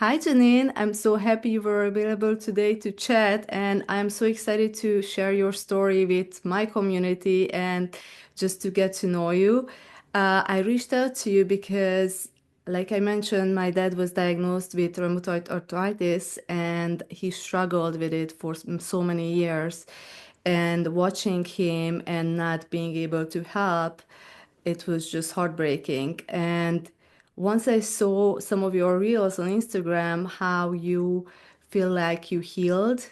Hi, Janine. I'm so happy you were available today to chat, and I'm so excited to share your story with my community and just to get to know you. I reached out to you because, like I mentioned, my dad was diagnosed with rheumatoid arthritis and he struggled with it for so many years. And watching him and not being able to help, it was just heartbreaking. And once I saw some of your reels on Instagram, how you feel like you healed,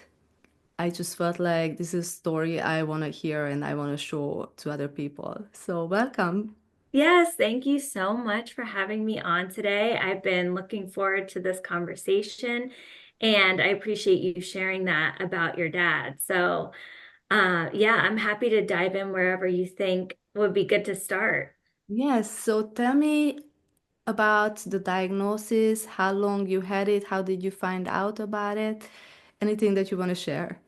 I just felt like this is a story I want to hear and I want to show to other people. So welcome. Yes, thank you so much for having me on today. I've been looking forward to this conversation, and I appreciate you sharing that about your dad. Yeah, I'm happy to dive in wherever you think would be good to start. Yes, so tell me about the diagnosis, how long you had it, how did you find out about it, anything that you want to share.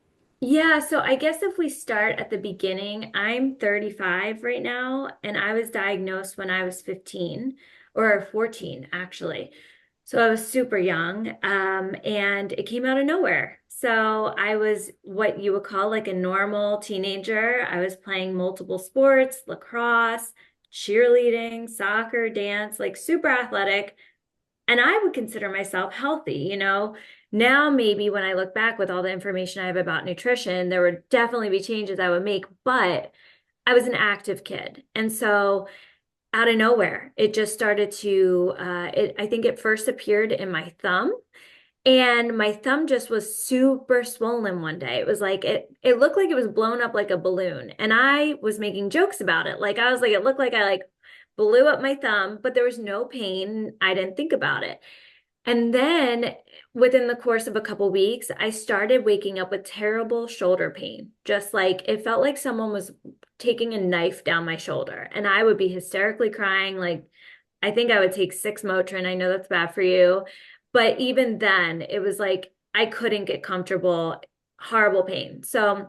Yeah, so I guess if we start at the beginning, I'm 35 right now, and I was diagnosed when I was 15 or 14, actually. So I was super young, and it came out of nowhere. So I was what you would call like a normal teenager. I was playing multiple sports, lacrosse, cheerleading, soccer, dance, like super athletic. And I would consider myself healthy. Now maybe when I look back with all the information I have about nutrition, there would definitely be changes I would make, but I was an active kid. And so out of nowhere, it just started to, I think it first appeared in my thumb. And my thumb just was super swollen one day. It was like it looked like it was blown up like a balloon. And I was making jokes about it. Like I was like, it looked like I like blew up my thumb, but there was no pain. I didn't think about it. And then within the course of a couple weeks, I started waking up with terrible shoulder pain. Just like it felt like someone was taking a knife down my shoulder. And I would be hysterically crying. Like, I think I would take six Motrin. I know that's bad for you. But even then, it was like I couldn't get comfortable, horrible pain. So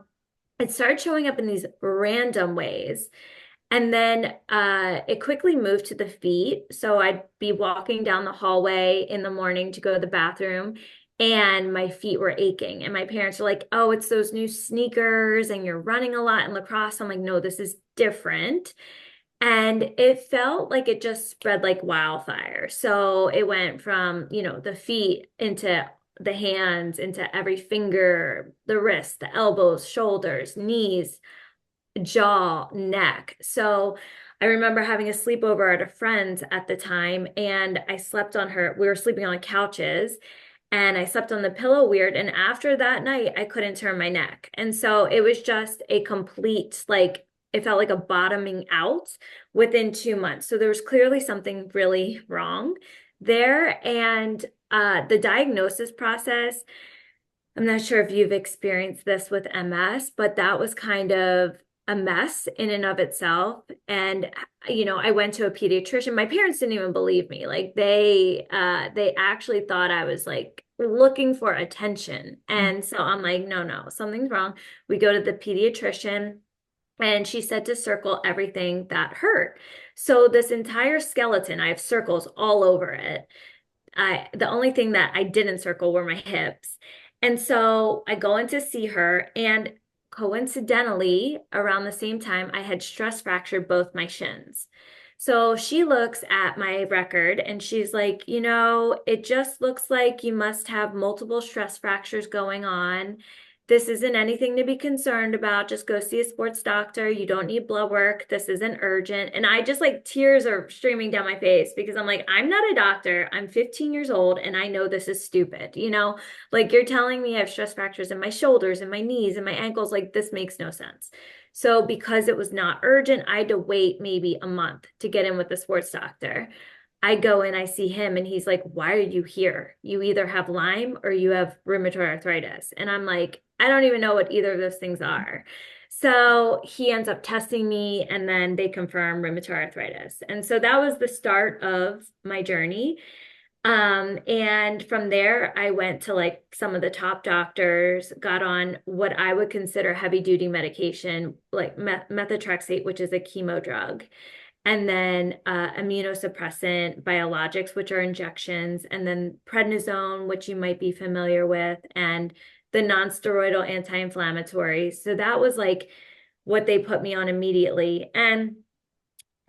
it started showing up in these random ways. And then it quickly moved to the feet. So I'd be walking down the hallway in the morning to go to the bathroom, and my feet were aching. And my parents were like, oh, it's those new sneakers, and you're running a lot in lacrosse. I'm like, no, this is different. And it felt like it just spread like wildfire. So it went from, the feet into the hands, into every finger, the wrist, the elbows, shoulders, knees, jaw, neck. So I remember having a sleepover at a friend's at the time, and I slept on her. We were sleeping on couches, and I slept on the pillow weird. And after that night, I couldn't turn my neck. And so it was just a complete, like, it felt like a bottoming out within 2 months. So there was clearly something really wrong there. And the diagnosis process, I'm not sure if you've experienced this with MS, but that was kind of a mess in and of itself. And I went to a pediatrician. My parents didn't even believe me. Like they actually thought I was like looking for attention. And so I'm like, no, no, something's wrong. We go to the pediatrician, and she said to circle everything that hurt. So this entire skeleton, I have circles all over it. The only thing that I didn't circle were my hips. And so I go in to see her, and coincidentally, around the same time, I had stress fractured both my shins. So she looks at my record and she's like, it just looks like you must have multiple stress fractures going on. This isn't anything to be concerned about. Just go see a sports doctor. You don't need blood work. This isn't urgent. And I just like tears are streaming down my face because I'm like, I'm not a doctor. I'm 15 years old and I know this is stupid. Like you're telling me I have stress fractures in my shoulders and my knees and my ankles. Like this makes no sense. So because it was not urgent, I had to wait maybe a month to get in with the sports doctor. I go in, I see him, and he's like, why are you here? You either have Lyme or you have rheumatoid arthritis. And I'm like, I don't even know what either of those things are. So he ends up testing me, and then they confirm rheumatoid arthritis. And so that was the start of my journey. And from there, I went to like some of the top doctors, got on what I would consider heavy duty medication, like methotrexate, which is a chemo drug. and then immunosuppressant biologics, which are injections, and then prednisone, which you might be familiar with, and the nonsteroidal anti-inflammatories. So that was like what they put me on immediately. And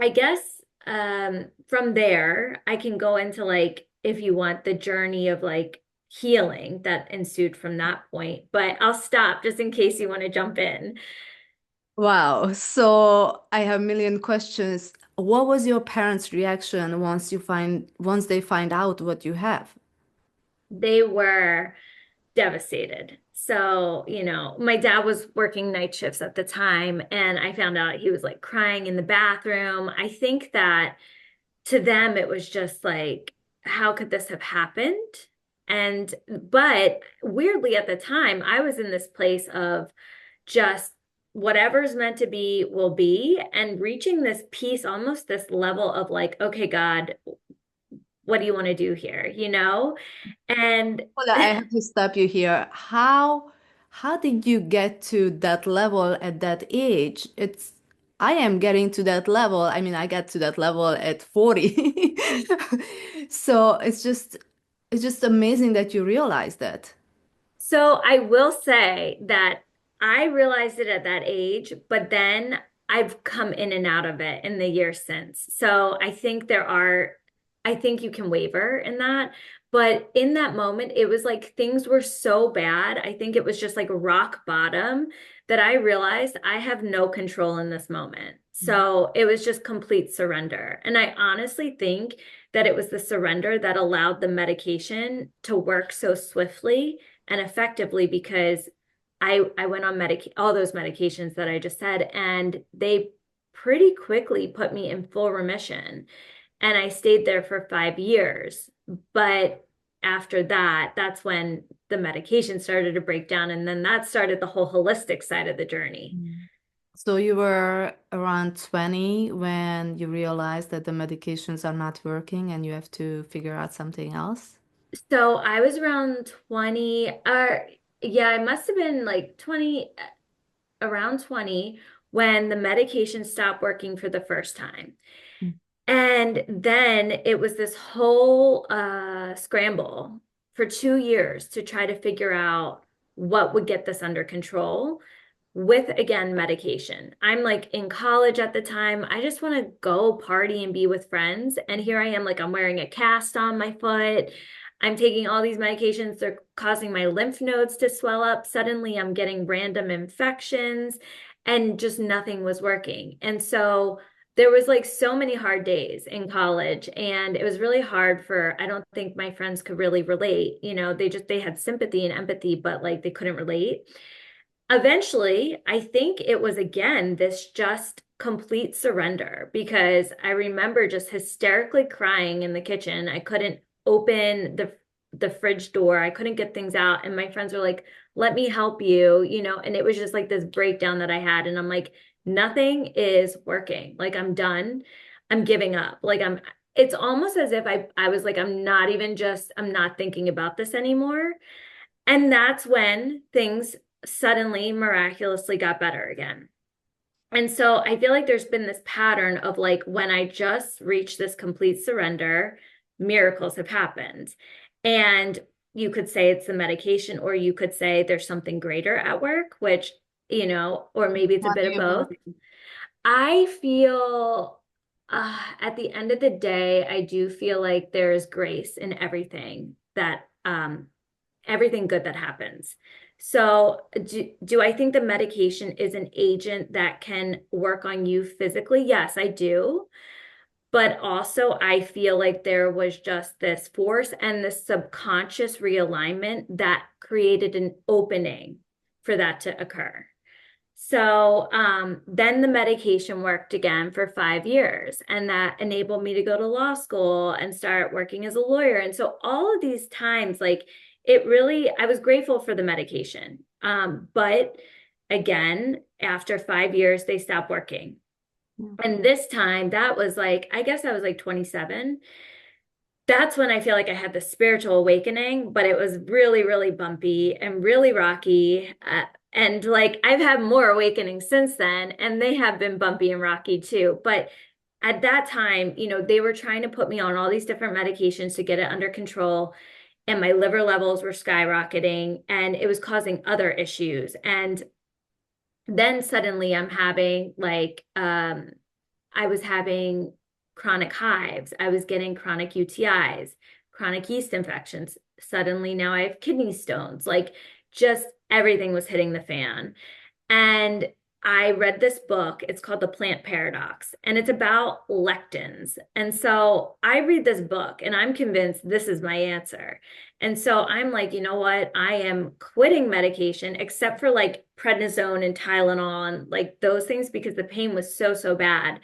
I guess from there, I can go into like, if you want, the journey of like healing that ensued from that point. But I'll stop just in case you want to jump in. Wow. So I have a million questions. What was your parents' reaction once they find out what you have? They were devastated. So, my dad was working night shifts at the time, and I found out he was like crying in the bathroom. I think that to them, it was just like, how could this have happened? But weirdly, at the time, I was in this place of just whatever's meant to be will be, and reaching this peace, almost this level of like, okay, God, what do you want to do here? And Hold on, I have to stop you here. How did you get to that level at that age? I am getting to that level. I mean, I got to that level at 40. So it's just amazing that you realize that. So I will say that I realized it at that age, but then I've come in and out of it in the years since. So I think you can waver in that. But in that moment, it was like things were so bad. I think it was just like rock bottom that I realized I have no control in this moment. So it was just complete surrender. And I honestly think that it was the surrender that allowed the medication to work so swiftly and effectively, because I went on all those medications that I just said, and they pretty quickly put me in full remission. And I stayed there for 5 years. But after that, that's when the medication started to break down. And then that started the whole holistic side of the journey. Mm. So you were around 20 when you realized that the medications are not working and you have to figure out something else? So I was around 20, yeah, I must have been like 20, around 20 when the medication stopped working for the first time. And then it was this whole scramble for 2 years to try to figure out what would get this under control with, again, medication. I'm like in college at the time. I just want to go party and be with friends. And here I am, like, I'm wearing a cast on my foot. I'm taking all these medications. They're causing my lymph nodes to swell up. Suddenly, I'm getting random infections, and just nothing was working. And so, there was like so many hard days in college, and it was really hard for, I don't think my friends could really relate. They had sympathy and empathy, but like they couldn't relate. Eventually, I think it was again this just complete surrender, because I remember just hysterically crying in the kitchen. I couldn't open the fridge door. I couldn't get things out, and my friends were like, "Let me help you," and it was just like this breakdown that I had, and I'm like, nothing is working. Like, I'm done. I'm giving up. It's almost as if I was like, I'm not thinking about this anymore. And that's when things suddenly miraculously got better again. And so I feel like there's been this pattern of like, when I just reach this complete surrender, miracles have happened. And you could say it's the medication, or you could say there's something greater at work, which, or maybe it's a How bit do of you both. believe? I feel at the end of the day, I do feel like there is grace in everything good that happens. So, do I think the medication is an agent that can work on you physically? Yes, I do. But also, I feel like there was just this force and this subconscious realignment that created an opening for that to occur. So then the medication worked again for 5 years, and that enabled me to go to law school and start working as a lawyer. And so all of these times, like, I was grateful for the medication. But again, after 5 years, they stopped working. Yeah. And this time, that was like, I guess I was like 27. That's when I feel like I had the spiritual awakening, but it was really, really bumpy and really rocky. And like, I've had more awakenings since then, and they have been bumpy and rocky too. But at that time, they were trying to put me on all these different medications to get it under control, and my liver levels were skyrocketing, and it was causing other issues. And then suddenly I'm having like I was having chronic hives. I was getting chronic UTIs, chronic yeast infections. Suddenly now I have kidney stones. Like just everything was hitting the fan. And I read this book. It's called The Plant Paradox, and it's about lectins. And so I read this book and I'm convinced this is my answer. And so I'm like, you know what? I am quitting medication except for like prednisone and Tylenol and like those things because the pain was so, so bad.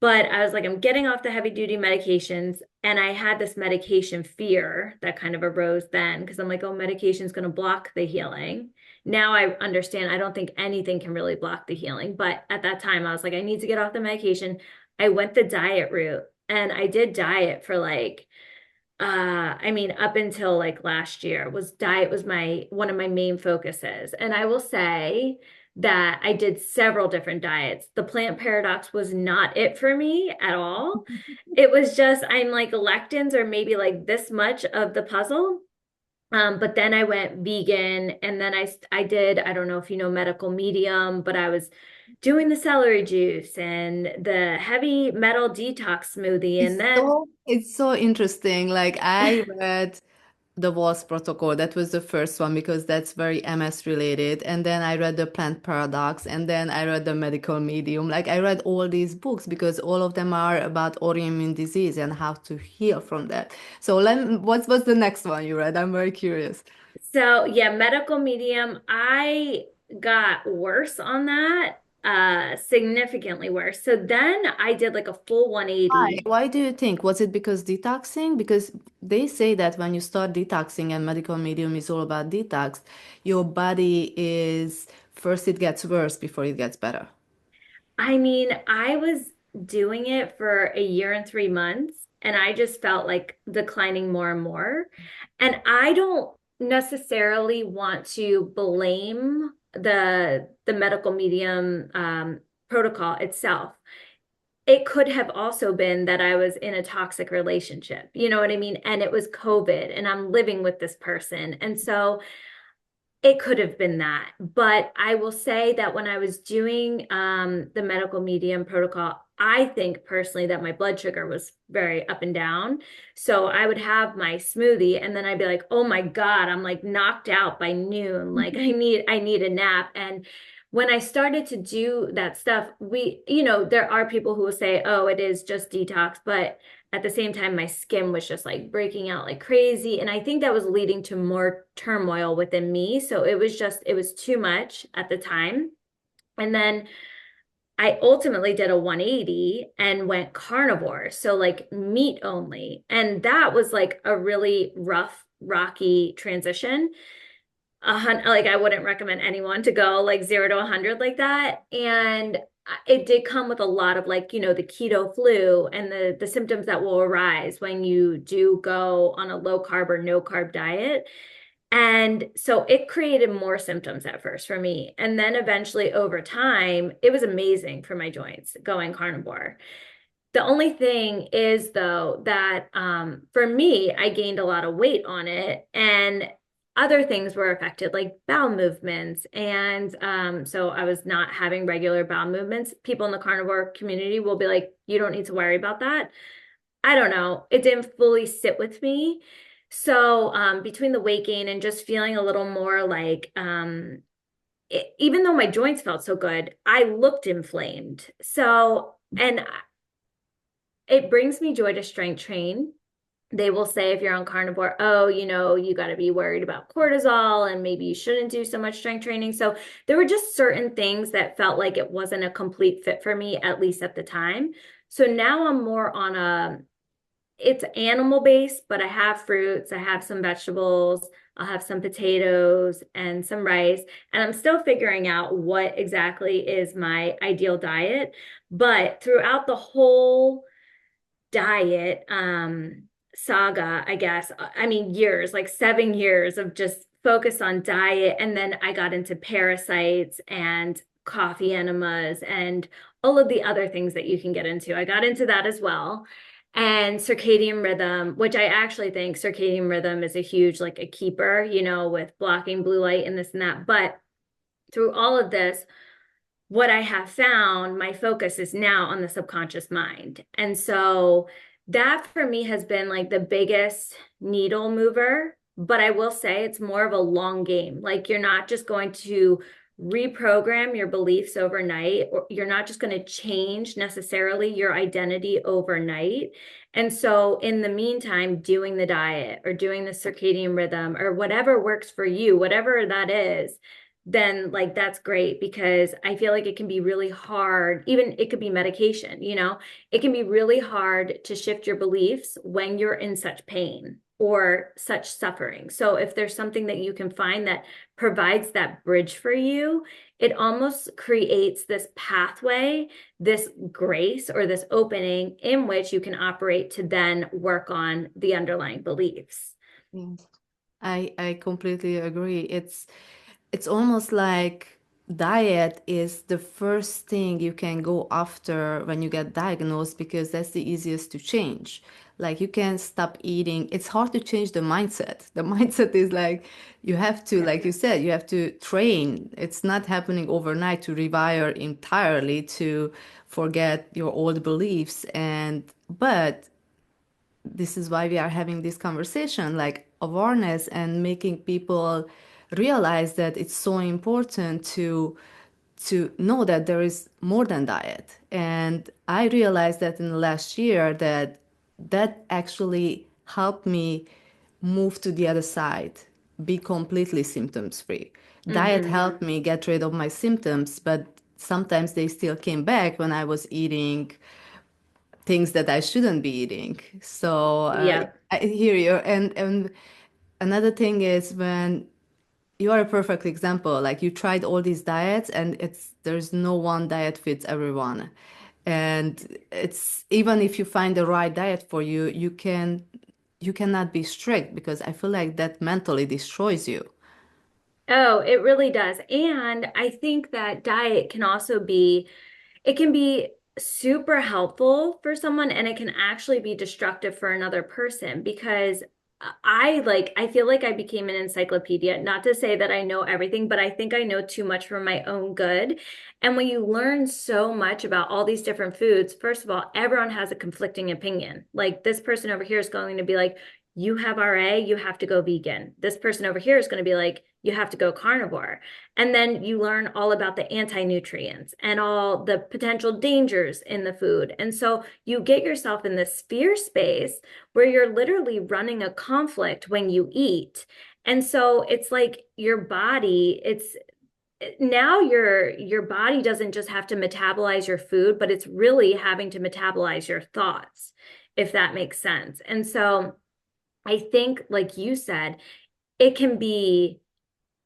But I was like, I'm getting off the heavy duty medications. And I had this medication fear that kind of arose then because I'm like, oh, medication's going to block the healing. Now I understand I don't think anything can really block the healing. But at that time, I was like, I need to get off the medication. I went the diet route and I did diet for like, I mean, up until like last year was diet was my one of my main focuses. And I will say that I did several different diets. The plant paradox was not it for me at all. It was just I'm like lectins or maybe like this much of the puzzle. But then I went vegan and then I did, I don't know if you know medical medium, but I was doing the celery juice and the heavy metal detox smoothie. And then It's so interesting. Like I read the Walls Protocol. That was the first one because that's very MS related. And then I read the Plant Paradox, and then I read the Medical Medium. Like I read all these books because all of them are about autoimmune disease and how to heal from that. So what's the next one you read? I'm very curious. So yeah, medical medium, I got worse on that, significantly worse. So then I did like a full Why? 180. Why do you think? Was it because detoxing? Because they say that when you start detoxing and medical medium is all about detox, your body is first it gets worse before it gets better. I mean, I was doing it for a year and 3 months, and I just felt like declining more and more. And I don't necessarily want to blame the medical medium protocol itself. It could have also been that I was in a toxic relationship. You know what I mean? And it was COVID, and I'm living with this person. And so it could have been that. But I will say that when I was doing the medical medium protocol, I think personally that my blood sugar was very up and down. So I would have my smoothie and then I'd be like, oh my God, I'm like knocked out by noon. Like I need a nap. And when I started to do that stuff, there are people who will say, oh, it is just detox, but at the same time, my skin was just like breaking out like crazy. And I think that was leading to more turmoil within me. So it was too much at the time. And then I ultimately did a 180 and went carnivore. So like meat only. And that was like a really rough, rocky transition. Like I wouldn't recommend anyone to go like 0 to 100 like that. And it did come with a lot of like, the keto flu and the symptoms that will arise when you do go on a low carb or no carb diet. And so it created more symptoms at first for me. And then eventually over time, it was amazing for my joints going carnivore. The only thing is though that for me, I gained a lot of weight on it and other things were affected, like bowel movements. And so I was not having regular bowel movements. People in the carnivore community will be like, you don't need to worry about that. I don't know. It didn't fully sit with me. So between the weight gain and just feeling a little more like, even though my joints felt so good, I looked inflamed. So, and it brings me joy to strength train. They will say if you're on carnivore, oh, you got to be worried about cortisol and maybe you shouldn't do so much strength training. So there were just certain things that felt like it wasn't a complete fit for me, at least at the time. So now I'm more on it's animal based, but I have fruits, I have some vegetables, I'll have some potatoes and some rice. And I'm still figuring out what exactly is my ideal diet. But throughout the whole diet saga, I guess, I mean, years, like 7 years of just focus on diet. And then I got into parasites and coffee enemas and all of the other things that you can get into. I got into that as well. And circadian rhythm, which I actually think circadian rhythm is a huge, like a keeper, with blocking blue light and this and that. But through all of this, what I have found, my focus is now on the subconscious mind. And so that for me has been like the biggest needle mover. But I will say it's more of a long game. Like you're not just going to reprogram your beliefs overnight, or you're not just going to change necessarily your identity overnight. And so, in the meantime, doing the diet or doing the circadian rhythm or whatever works for you, whatever that is, then like that's great because I feel like it can be really hard. Even it could be medication, it can be really hard to shift your beliefs when you're in such pain or such suffering. So if there's something that you can find that provides that bridge for you, it almost creates this pathway, this grace or this opening in which you can operate to then work on the underlying beliefs. Yes. I completely agree. It's almost like diet is the first thing you can go after when you get diagnosed because that's the easiest to change. Like you can stop eating. It's hard to change the mindset. The mindset is like you have to, like you said, you have to train. It's not happening overnight to rewire entirely to forget your old beliefs. But this is why we are having this conversation, like awareness and making people realize that it's so important to know that there is more than diet. And I realized that in the last year that actually helped me move to the other side, be completely symptoms free. Diet Mm-hmm. helped me get rid of my symptoms, but sometimes they still came back when I was eating things that I shouldn't be eating. So Yep. I hear you. And another thing is when you are a perfect example, like you tried all these diets and there's no one diet fits everyone. And it's even if you find the right diet for you, you cannot be strict because I feel like that mentally destroys you. Oh, it really does. And I think that diet can also be, it can be super helpful for someone and it can actually be destructive for another person because I feel like I became an encyclopedia. Not to say that I know everything, but I think I know too much for my own good. And when you learn so much about all these different foods, first of all, everyone has a conflicting opinion. Like this person over here is going to be like, you have RA, you have to go vegan. This person over here is going to be like, you have to go carnivore. And then you learn all about the anti-nutrients and all the potential dangers in the food. And so you get yourself in this fear space where you're literally running a conflict when you eat. And so it's like your body, it's now your body doesn't just have to metabolize your food, but it's really having to metabolize your thoughts, if that makes sense. And so I think, like you said, it can be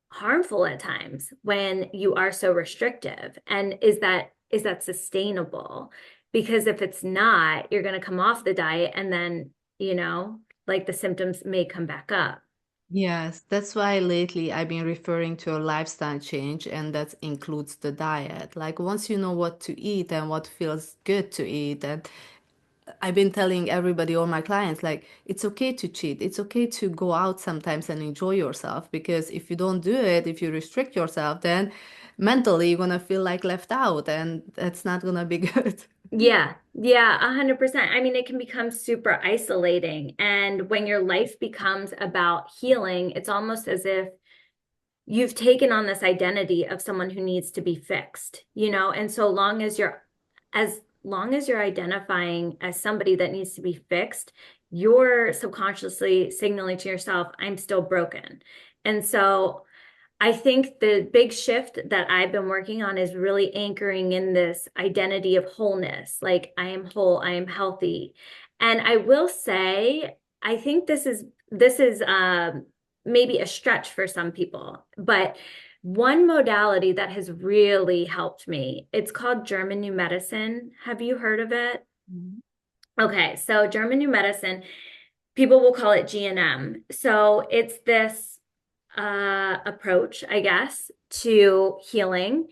harmful at times when you are so restrictive. And is that sustainable? Because if it's not, you're going to come off the diet and then, like the symptoms may come back up. Yes, that's why lately I've been referring to a lifestyle change, and that includes the diet. Like once you know what to eat and what feels good to eat, and I've been telling everybody, all my clients, like it's okay to cheat. It's okay to go out sometimes and enjoy yourself because if you don't do it, if you restrict yourself, then mentally you're gonna feel like left out, and that's not gonna be good. Yeah, yeah, 100%. I mean, it can become super isolating. And when your life becomes about healing, it's almost as if you've taken on this identity of someone who needs to be fixed, and so long as you're identifying as somebody that needs to be fixed, you're subconsciously signaling to yourself, I'm still broken. And so I think the big shift that I've been working on is really anchoring in this identity of wholeness. Like I am whole, I am healthy. And I will say, I think this is maybe a stretch for some people, but one modality that has really helped me, it's called German New Medicine. Have you heard of it? Mhm. Okay, so German New Medicine, people will call it GNM. So it's this approach, I guess, to healing.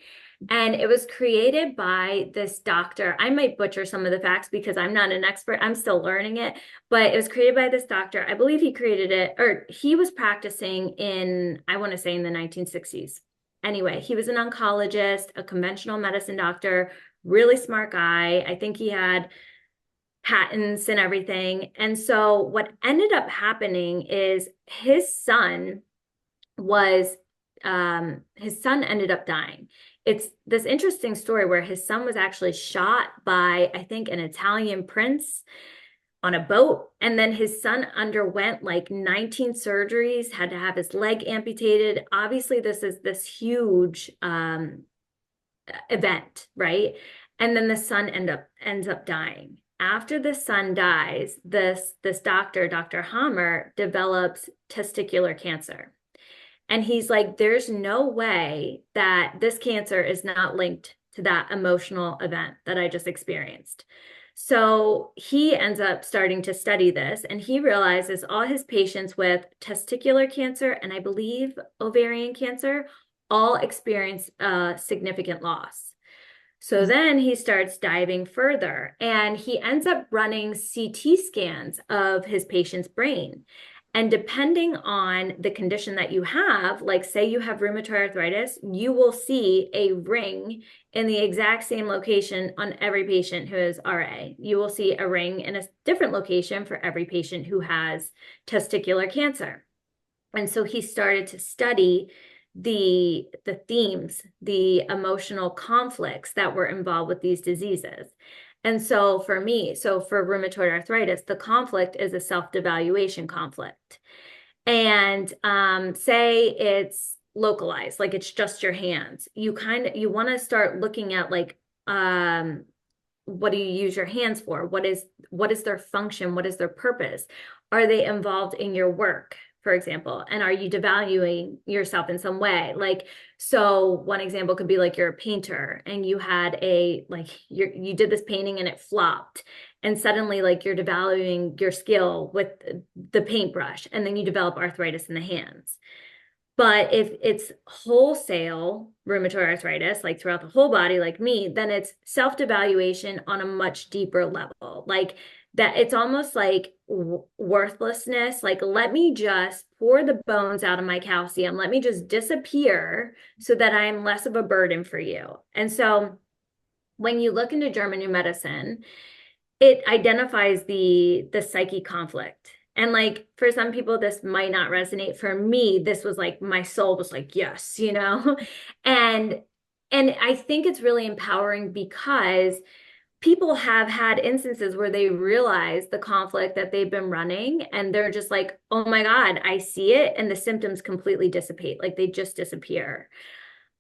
And it was created by this doctor. I might butcher some of the facts because I'm not an expert. I'm still learning it, but it was created by this doctor. I believe he created it, or he was practicing in, I want to say in the 1960s. Anyway, he was an oncologist, a conventional medicine doctor, really smart guy. I think he had patents and everything. And so what ended up happening is was his son ended up dying. It's this interesting story where his son was actually shot by, I think, an Italian prince on a boat. And then his son underwent like 19 surgeries, had to have his leg amputated. Obviously, this is this huge event, right? And then the son ends up dying. After the son dies, this doctor, Dr. Hammer, develops testicular cancer. And he's like, there's no way that this cancer is not linked to that emotional event that I just experienced. So he ends up starting to study this, and he realizes all his patients with testicular cancer and I believe ovarian cancer all experience significant loss. So then he starts diving further and he ends up running CT scans of his patient's brain. And depending on the condition that you have, like say you have rheumatoid arthritis, you will see a ring in the exact same location on every patient who has RA. You will see a ring in a different location for every patient who has testicular cancer. And so he started to study the themes, the emotional conflicts that were involved with these diseases. And so for me, so for rheumatoid arthritis, the conflict is a self-devaluation conflict. And say it's localized, like it's just your hands. You want to start looking at like what do you use your hands for? What is their function? What is their purpose? Are they involved in your work, for example? And are you devaluing yourself in some way? Like, so one example could be like you're a painter and you had you did this painting and it flopped. And suddenly like you're devaluing your skill with the paintbrush and then you develop arthritis in the hands. But if it's wholesale rheumatoid arthritis, like throughout the whole body, like me, then it's self-devaluation on a much deeper level. Like that, it's almost like worthlessness. Like, let me just pour the bones out of my calcium. Let me just disappear so that I'm less of a burden for you. And so when you look into German new medicine, it identifies the psyche conflict. And like for some people, this might not resonate. For me, this was like my soul was like, yes, you know? And I think it's really empowering because people have had instances where they realize the conflict that they've been running and they're just like, oh my God, I see it. And the symptoms completely dissipate, like they just disappear.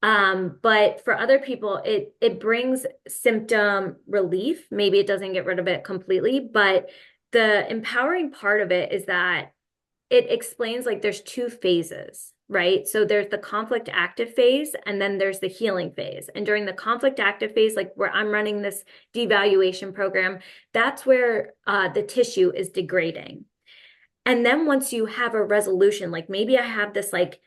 But for other people, it brings symptom relief. Maybe it doesn't get rid of it completely, but the empowering part of it is that it explains like there's two phases, right? So there's the conflict active phase and then there's the healing phase. And during the conflict active phase, like where I'm running this devaluation program, that's where the tissue is degrading. And then once you have a resolution, like maybe I have this like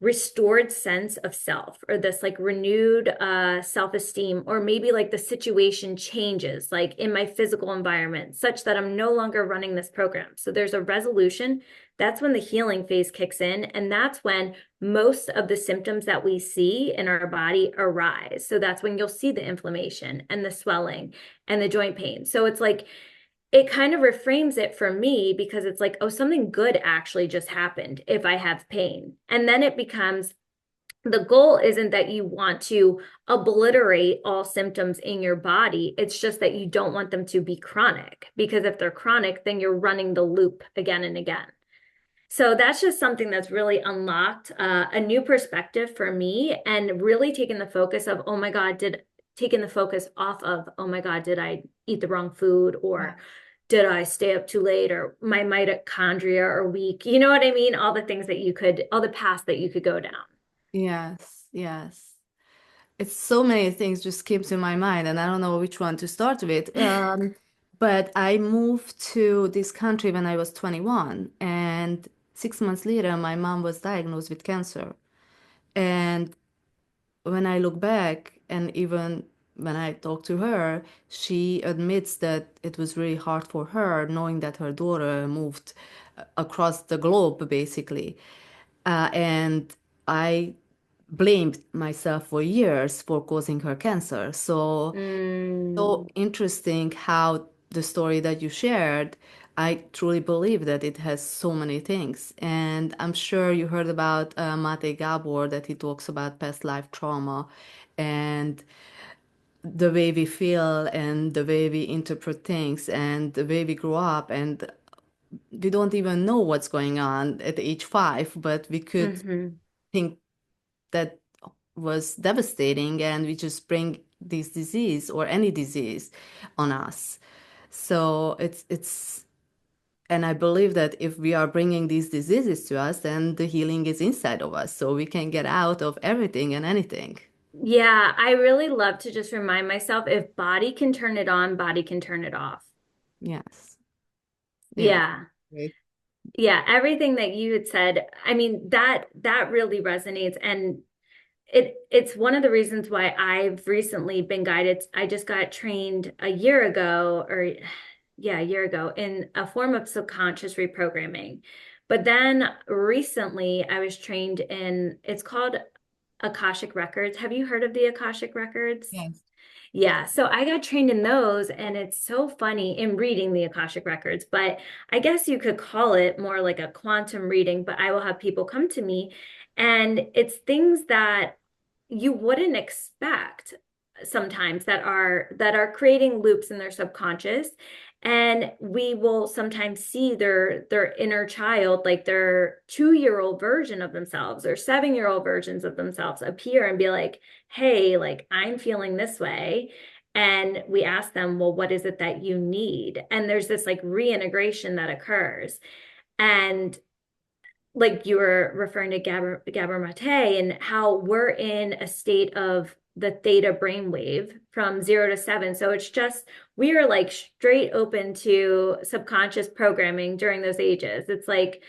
restored sense of self or this like renewed self-esteem, or maybe like the situation changes like in my physical environment such that I'm no longer running this program. So there's a resolution. That's when the healing phase kicks in. And that's when most of the symptoms that we see in our body arise. So that's when you'll see the inflammation and the swelling and the joint pain. So it's like, it kind of reframes it for me because it's like, oh, something good actually just happened if I have pain. And then it becomes the goal isn't that you want to obliterate all symptoms in your body. It's just that you don't want them to be chronic, because if they're chronic, then you're running the loop again and again. So that's just something that's really unlocked a new perspective for me, and really taking the focus of, oh my God, taking the focus off of, oh my God, did I eat the wrong food, or did I stay up too late, or my mitochondria are weak? You know what I mean? All the things that all the paths that you could go down. Yes, yes. It's so many things just came to my mind, and I don't know which one to start with. But I moved to this country when I was 21, and 6 months later, my mom was diagnosed with cancer. And when I look back And even when I talked to her, she admits that it was really hard for her knowing that her daughter moved across the globe, basically. And I blamed myself for years for causing her cancer. So Mm, interesting how the story that you shared, I truly believe that it has so many things. And I'm sure you heard about Mate Gabor, that he talks about past life trauma and the way we feel and the way we interpret things and the way we grow up. And we don't even know what's going on at age 5, but we could hmm. think that was devastating, and we just bring this disease or any disease on us. So it's and I believe that if we are bringing these diseases to us, then the healing is inside of us, so we can get out of everything and anything. Yeah, I really love to just remind myself if body can turn it on, body can turn it off. Yes, yes. Yeah. Great. Yeah, everything that you had said, I mean, that really resonates. And it's one of the reasons why I've recently been guided. I just got trained a year ago, or yeah, a year ago, in a form of subconscious reprogramming. But then recently I was trained in, it's called Akashic Records. Have you heard of the Akashic Records? Yes. Yeah, so I got trained in those, and it's so funny in reading the Akashic Records, but I guess you could call it more like a quantum reading. But I will have people come to me, and it's things that you wouldn't expect sometimes that are creating loops in their subconscious. And we will sometimes see their inner child, like their 2-year-old version of themselves or 7-year-old versions of themselves appear and be like, hey, like I'm feeling this way. And we ask them, well, what is it that you need? And there's this like reintegration that occurs. And like you were referring to Gabor Mate and how we're in a state of the theta brainwave from 0 to 7. So it's just, we are like straight open to subconscious programming during those ages. It's like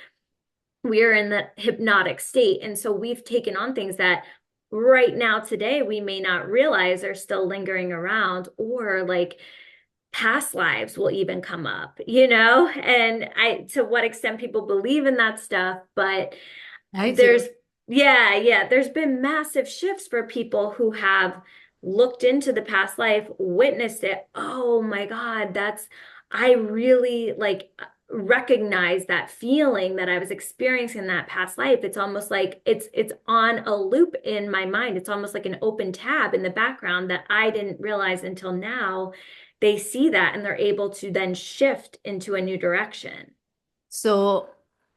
we are in that hypnotic state. And so we've taken on things that right now today we may not realize are still lingering around, or like past lives will even come up, and to what extent people believe in that stuff. But I do. there's, yeah, there's been massive shifts for people who have looked into the past life, witnessed it. Oh my God, I really like recognize that feeling that I was experiencing in that past life. It's almost like it's on a loop in my mind. It's almost like an open tab in the background that I didn't realize until now. They see that and they're able to then shift into a new direction. So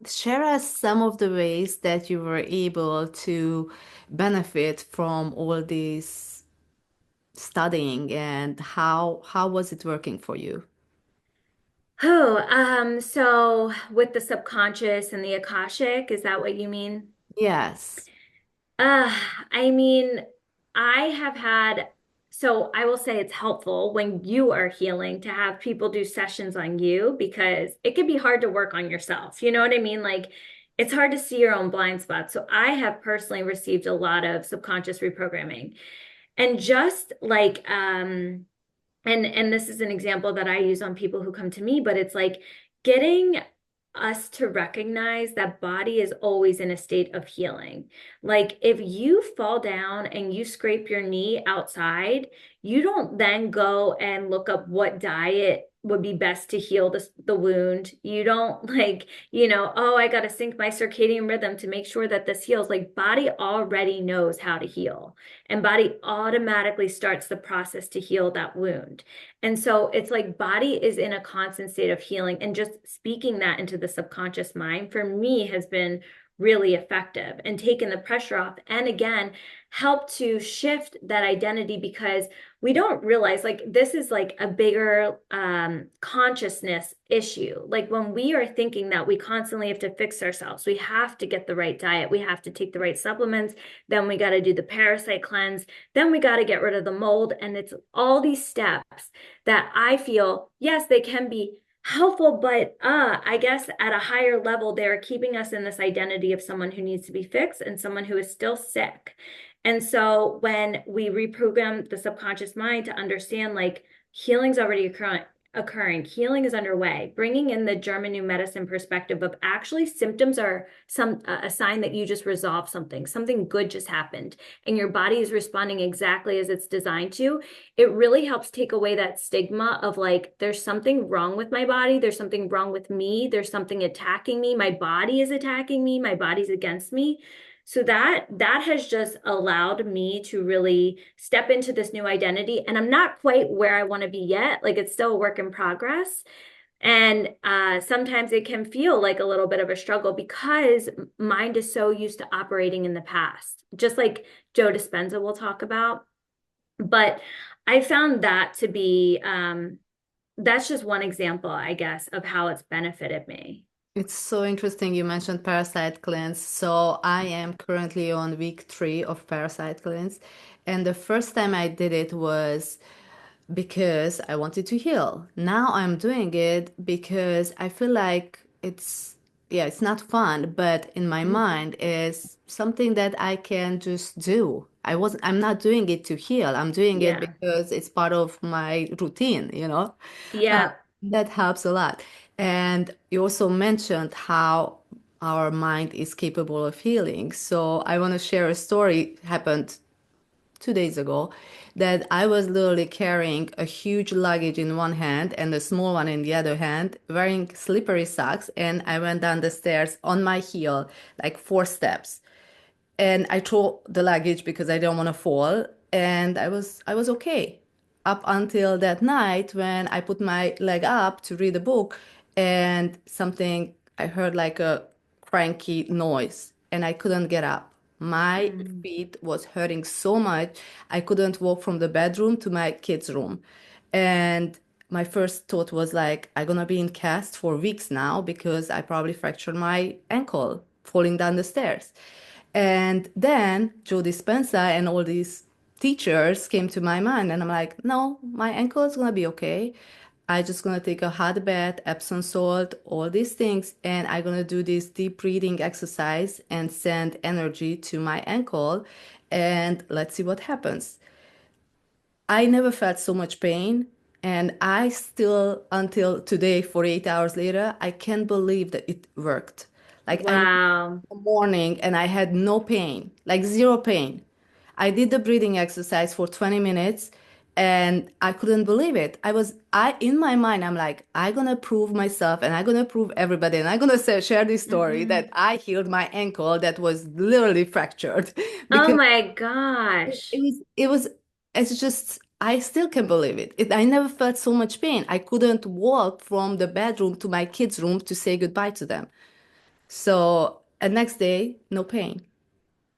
share us some of the ways that you were able to benefit from all this studying, and how was it working for you? So with the subconscious and the Akashic, is that what you mean? Yes. Uh, I mean, I have had, so I will say it's helpful when you are healing to have people do sessions on you, because it can be hard to work on yourself. You know what I mean? Like it's hard to see your own blind spots. So I have personally received a lot of subconscious reprogramming, and just like and this is an example that I use on people who come to me, but it's like getting us to recognize that body is always in a state of healing. Like if you fall down and you scrape your knee outside, you don't then go and look up what diet would be best to heal the wound. You don't like, oh, I got to sync my circadian rhythm to make sure that this heals. Like body already knows how to heal, and body automatically starts the process to heal that wound. And so it's like body is in a constant state of healing, and just speaking that into the subconscious mind for me has been really effective and taken the pressure off. And again, help to shift that identity, because we don't realize like this is like a bigger consciousness issue. Like when we are thinking that we constantly have to fix ourselves, we have to get the right diet, we have to take the right supplements, then we got to do the parasite cleanse, then we got to get rid of the mold. And it's all these steps that I feel, yes, they can be helpful, but I guess at a higher level, they're keeping us in this identity of someone who needs to be fixed and someone who is still sick. And so when we reprogram the subconscious mind to understand like healing's already occurring, healing is underway, bringing in the German new medicine perspective of actually symptoms are a sign that you just resolved something good just happened, and your body is responding exactly as it's designed to. It really helps take away that stigma of like, there's something wrong with my body, there's something wrong with me, there's something attacking me, my body is attacking me, my body's against me. So that has just allowed me to really step into this new identity. And I'm not quite where I want to be yet. Like it's still a work in progress. And sometimes it can feel like a little bit of a struggle because mind is so used to operating in the past, just like Joe Dispenza will talk about. But I found that to be, that's just one example, I guess, of how it's benefited me. It's so interesting you mentioned parasite cleanse. So I am currently on week 3 of parasite cleanse. And the first time I did it was because I wanted to heal. Now I'm doing it because I feel like yeah, it's not fun, but in my Mhm. mind is something that I can just do. I'm not doing it to heal. I'm doing it Yeah. because it's part of my routine, you know? Uh, Yeah. that helps a lot. And you also mentioned how our mind is capable of healing. So I want to share a story happened 2 days ago that I was literally carrying a huge luggage in one hand and a small one in the other hand, wearing slippery socks, and I went down the stairs on my heel, like 4 steps. And I threw the luggage because I didn't want to fall, and I was okay up until that night when I put my leg up to read a book, and something I heard like a cranky noise, and I couldn't get up. My Mm. feet was hurting so much I couldn't walk from the bedroom to my kids' room, and my first thought was like, I'm gonna be in cast for weeks now because I probably fractured my ankle falling down the stairs. And then Joe Dispenza and all these teachers came to my mind, and I'm like, no, my ankle is gonna be okay. I just gonna take a hot bath, Epsom salt, all these things, and I'm gonna do this deep breathing exercise and send energy to my ankle, and let's see what happens. I never felt so much pain, and I still, until today, 48 hours later, I can't believe that it worked. Like I Wow. morning and I had no pain, like zero pain. I did the breathing exercise for 20 minutes and I couldn't believe it. In my mind, I'm like, I'm gonna prove myself and I'm gonna prove everybody and I'm gonna share this story that Hmm. I healed my ankle that was literally fractured Oh because my it gosh. it was, it's just, I still can't believe it. I never felt so much pain. I couldn't walk from the bedroom to my kids' room to say goodbye to them. So, and next day, no pain.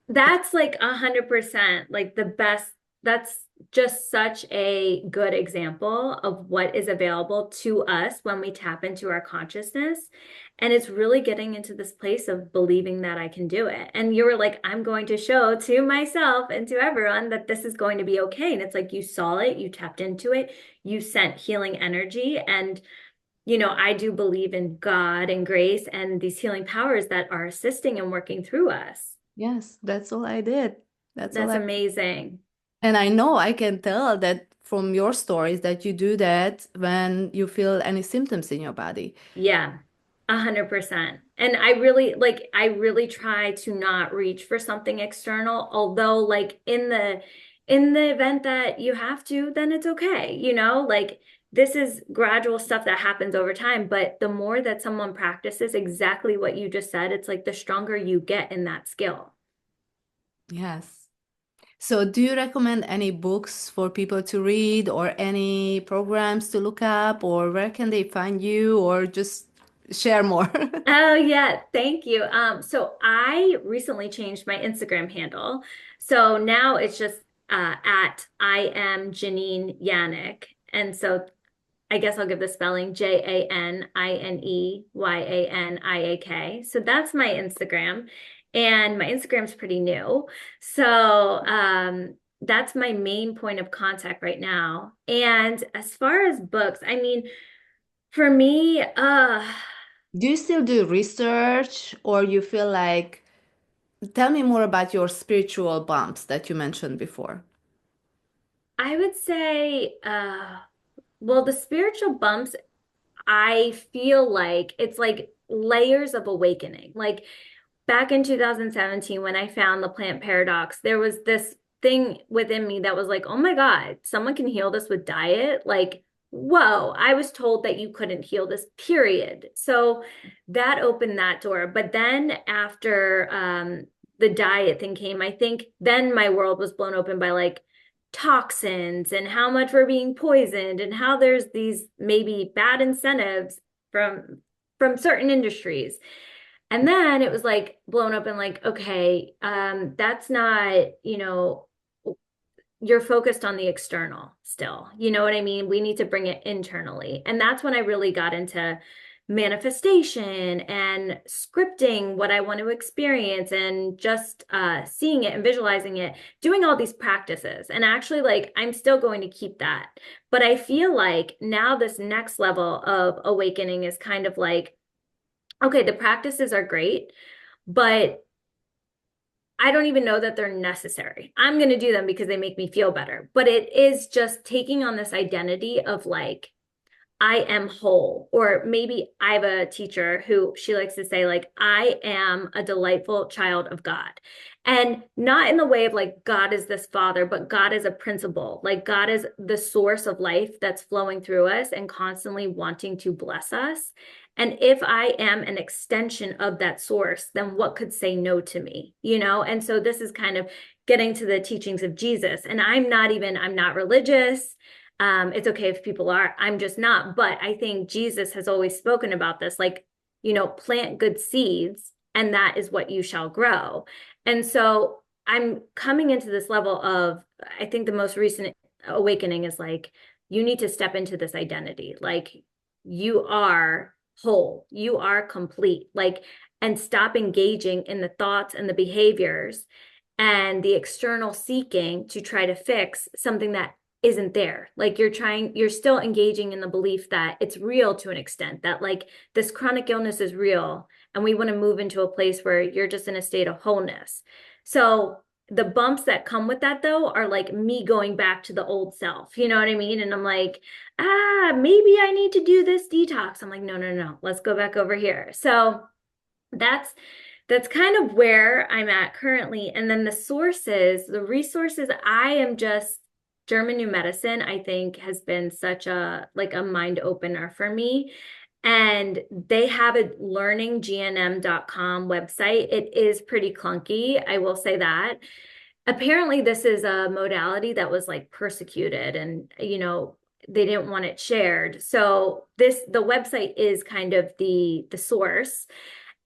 That's like 100% like the best. That's just such a good example of what is available to us when we tap into our consciousness. And it's really getting into this place of believing that I can do it. And you were like, I'm going to show to myself and to everyone that this is going to be okay. And it's like you saw it, you tapped into it, you sent healing energy. And, I do believe in God and grace and these healing powers that are assisting and working through us. Yes, that's all I did. That's all That's I, amazing. and I know I can tell that from your stories that you do that when you feel any symptoms in your body. Yeah, 100%. And I really try to not reach for something external, although like in the event that you have to, then it's okay. Like this is gradual stuff that happens over time, but the more that someone practices exactly what you just said, it's like the stronger you get in that skill. Yes. So, do you recommend any books for people to read or any programs to look up, or where can they find you, or just share more? Oh yeah, thank you. So I recently changed my Instagram handle. So now it's just at I am Janine Yaniak. And so I guess I'll give the spelling JANINEYANIAK. So that's my Instagram. And my Instagram's pretty new. So that's my main point of contact right now. And as far as books, I mean, for me, Do you still do research, or you feel like tell me more about your spiritual bumps that you mentioned before. I would say, well, the spiritual bumps, I feel like it's like layers of awakening. Like back in 2017, when I found the plant paradox, there was this thing within me that was like, oh my God, someone can heal this with diet. Like, whoa, I was told that you couldn't heal this, period. So that opened that door. But then after the diet thing came, I think then my world was blown open by like toxins and how much we're being poisoned and how there's these maybe bad incentives from certain industries. And then it was like blown up and like, okay, that's not, you're focused on the external still. You know what I mean? We need to bring it internally. And that's when I really got into manifestation and scripting what I want to experience and just seeing it and visualizing it, doing all these practices. And actually, like, I'm still going to keep that. But I feel like now this next level of awakening is kind of like, okay, the practices are great, but I don't even know that they're necessary. I'm going to do them because they make me feel better. But it is just taking on this identity of like, I am whole. Or maybe I have a teacher who she likes to say, like, I am a delightful child of God. And not in the way of like God is this father, but God is a principle. Like God is the source of life that's flowing through us and constantly wanting to bless us. And if I am an extension of that source, then what could say no to me? And so this is kind of getting to the teachings of Jesus. And I'm not religious. It's okay if people are, I'm just not. But I think Jesus has always spoken about this, like, plant good seeds, and that is what you shall grow. And so I'm coming into this level of, I think the most recent awakening is like, you need to step into this identity. Like, you are whole, you are complete, like, and stop engaging in the thoughts and the behaviors and the external seeking to try to fix something that isn't there. Like you're still engaging in the belief that it's real to an extent, that like this chronic illness is real. And we want to move into a place where you're just in a state of wholeness. So the bumps that come with that though are like me going back to the old self. You know what I mean? And I'm like, maybe I need to do this detox. I'm like, no, no, no, let's go back over here. So that's that's kind of where I'm at currently. And then the resources, I am just German New Medicine, I think has been such a like a mind opener for me. And they have a learninggnm.com website. It is pretty clunky, I will say that. Apparently, this is a modality that was like persecuted and, they didn't want it shared. So the website is kind of the source.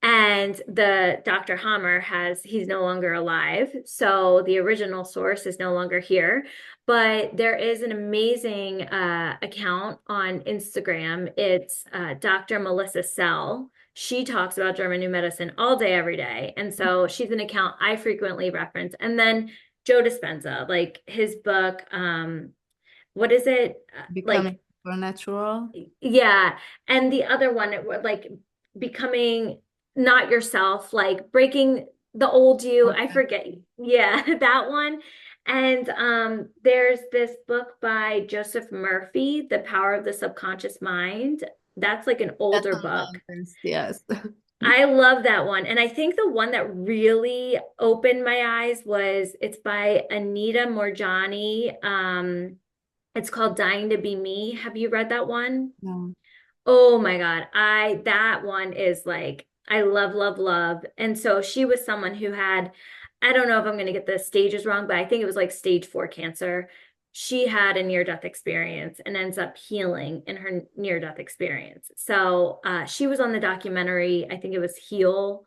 And the Dr. Hammer he's no longer alive. So the original source is no longer here. But there is an amazing account on Instagram. It's Dr. Melissa Sell. She talks about German New Medicine all day, every day. And so she's an account I frequently reference. And then Joe Dispenza, like his book, what is it? Becoming Like supernatural. yeah. And the other one, like becoming not yourself, like breaking the old you. I Okay. forget. Yeah, that one. And there's this book by Joseph Murphy, The Power of the Subconscious Mind. That's like an That's older on book. my list, yes. I love that one. And I think the one that really opened my eyes was it's by Anita Morjani. It's called Dying to Be Me. Have you read that one? No. Oh my God. That one is like, I love, love, love. And so she was someone who had, I don't know if I'm going to get the stages wrong, but I think it was like stage 4 cancer. She had a near-death experience and ends up healing in her near-death experience. So she was on the documentary, I think it was Heal,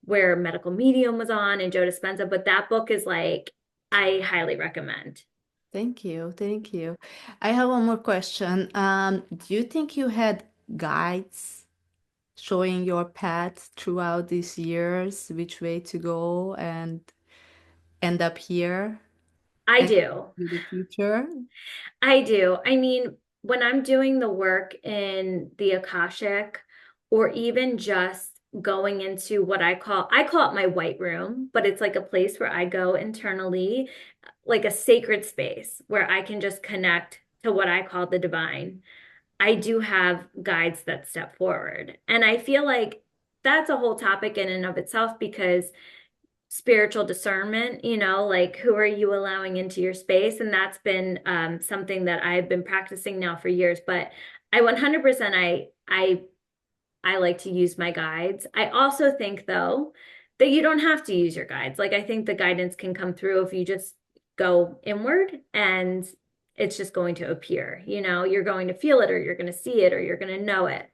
where Medical Medium was on and Joe Dispenza. But that book is like, I highly recommend. Thank you. Thank you. I have one more question. Do you think you had guides showing your path throughout these years, which way to go and end up here I and do. to the future? I do. I mean, when I'm doing the work in the Akashic, or even just going into what I call it my white room, but it's like a place where I go internally, like a sacred space where I can just connect to what I call the divine. I do have guides that step forward. And I feel like that's a whole topic in and of itself because spiritual discernment, like who are you allowing into your space? And that's been something that I've been practicing now for years. But I 100% I like to use my guides. I also think though that you don't have to use your guides. Like I think the guidance can come through if you just go inward and it's just going to appear. You're going to feel it or you're going to see it or you're going to know it.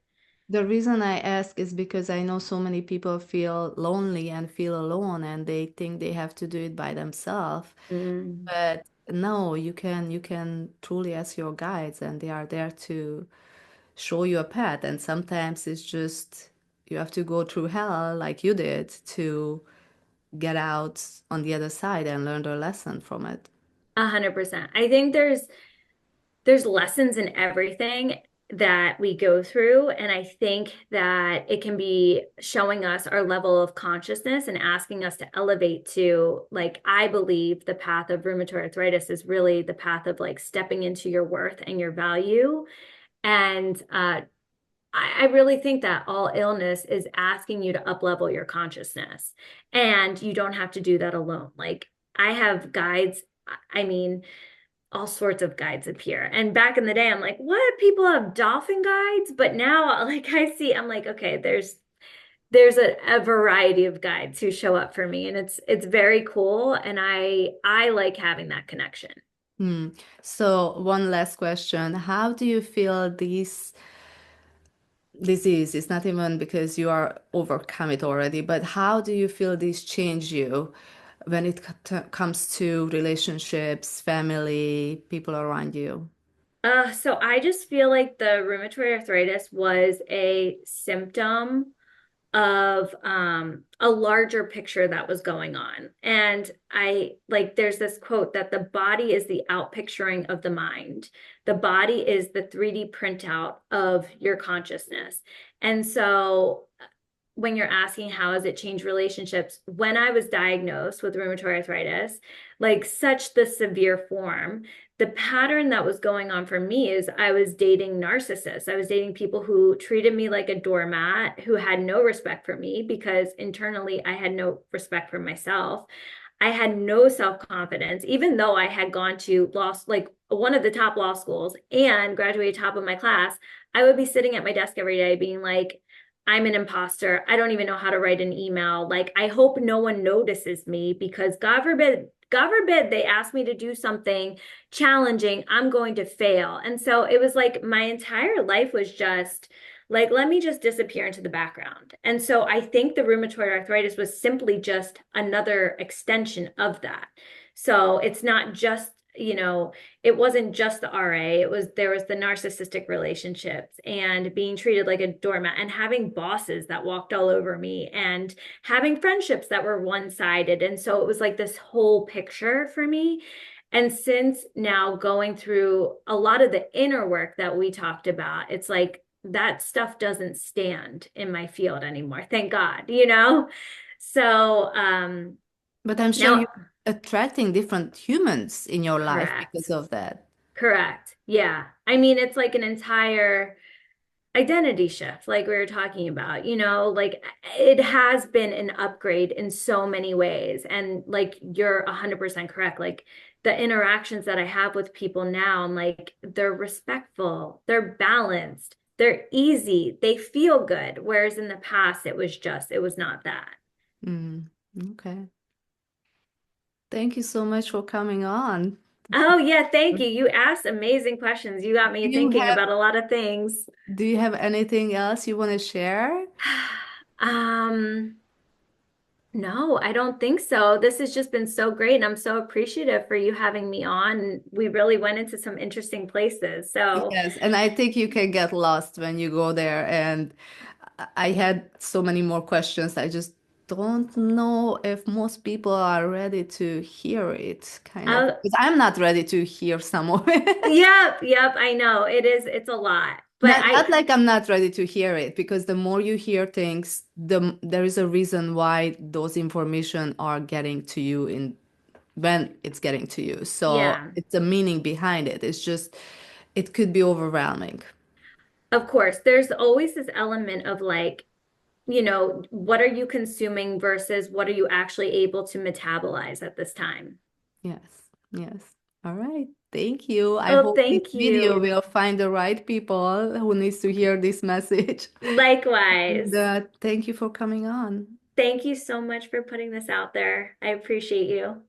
The reason I ask is because I know so many people feel lonely and feel alone and they think they have to do it by themselves. Mm, But no, you can truly ask your guides and they are there to show you a path. And sometimes it's just you have to go through hell like you did to get out on the other side and learn the lesson from it. 100%. I think there's lessons in everything that we go through. And I think that it can be showing us our level of consciousness and asking us to elevate to, like, I believe the path of rheumatoid arthritis is really the path of like stepping into your worth and your value. And I really think that all illness is asking you to up level your consciousness. And you don't have to do that alone. Like, I have guides. I mean, all sorts of guides appear. And back in the day, I'm like, what? People have dolphin guides? But now, like I'm like, okay, there's a variety of guides who show up for me, and it's very cool. And I like having that connection. Hmm. So one last question. How do you feel this disease? It's not even because you are overcome it already, but how do you feel this change you when it comes to relationships, family, people around you? So I just feel like the rheumatoid arthritis was a symptom of a larger picture that was going on. And I like there's this quote that the body is the outpicturing of the mind. The body is the 3D printout of your consciousness. And so when you're asking how has it changed relationships, when I was diagnosed with rheumatoid arthritis, like such the severe form, the pattern that was going on for me is I was dating narcissists. I was dating people who treated me like a doormat, who had no respect for me because internally I had no respect for myself. I had no self-confidence, even though I had gone to like one of the top law schools and graduated top of my class. I would be sitting at my desk every day being like, I'm an imposter. I don't even know how to write an email. Like, I hope no one notices me because God forbid they ask me to do something challenging, I'm going to fail. And so it was like my entire life was just like, let me just disappear into the background. And so I think the rheumatoid arthritis was simply just another extension of that. So it's not just, it wasn't just the RA, there was the narcissistic relationships and being treated like a doormat and having bosses that walked all over me and having friendships that were one-sided. And so it was like this whole picture for me. And since now going through a lot of the inner work that we talked about, it's like that stuff doesn't stand in my field anymore. Thank God. So But I'm sure now, you're attracting different humans in your life because correct. of that. Correct. Yeah. I mean, it's like an entire identity shift, like we were talking about, like it has been an upgrade in so many ways. And like you're 100% correct. Like the interactions that I have with people now, I'm like, they're respectful, they're balanced, they're easy, they feel good. Whereas in the past, it was not that. Mm, okay. Thank you so much for coming on. Oh, yeah. Thank you. You asked amazing questions. You got Do me you thinking have about a lot of things. do you have anything else you want to share? Um, No, I don't think so. This has just been so great, and I'm so appreciative for you having me on. We really went into some interesting places. So, Yes, and I think you can get lost when you go there. And I had so many more questions. I just don't know if most people are ready to hear it, kind of. uh, Because I'm not ready to hear some of it. yep, I know. It's a lot. But Not like I'm not ready to hear it, because the more you hear things, there is a reason why those information are getting to you in when it's getting to you. So yeah, it's a meaning behind it. It's just it could be overwhelming. of course, there's always this element of like, what are you consuming versus what are you actually able to metabolize at this time? Yes. Yes. All right. Thank you. I Oh, hope this thank video you. will find the right people who needs to hear this message. And Likewise. thank you for coming on. Thank you so much for putting this out there. I appreciate you.